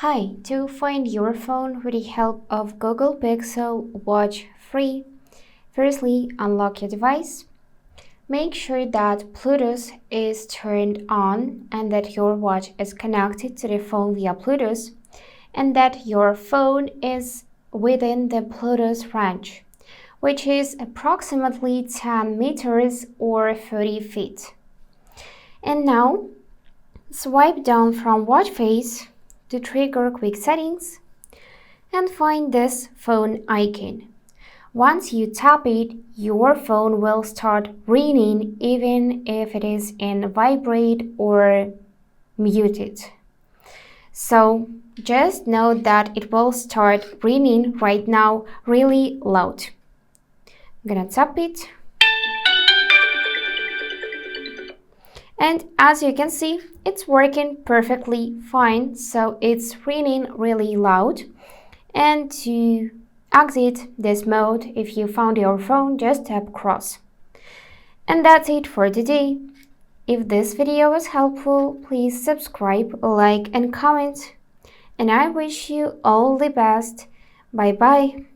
Hi, to find your phone with the help of Google Pixel Watch 3, firstly unlock your device. Make sure that Bluetooth is turned on and that your watch is connected to the phone via Bluetooth and that your phone is within the Bluetooth range, which is approximately 10 meters or 30 feet. And now, swipe down from watch face to trigger quick settings and find this phone icon. Once you tap it, your phone will start ringing even if it is in vibrate or muted. So just note that it will start ringing right now really loud. I'm gonna tap it. And as you can see, it's working perfectly fine, so it's ringing really loud. And to exit this mode, if you found your phone, just tap cross. And that's it for today. If this video was helpful, please subscribe, like and comment. And I wish you all the best. Bye bye.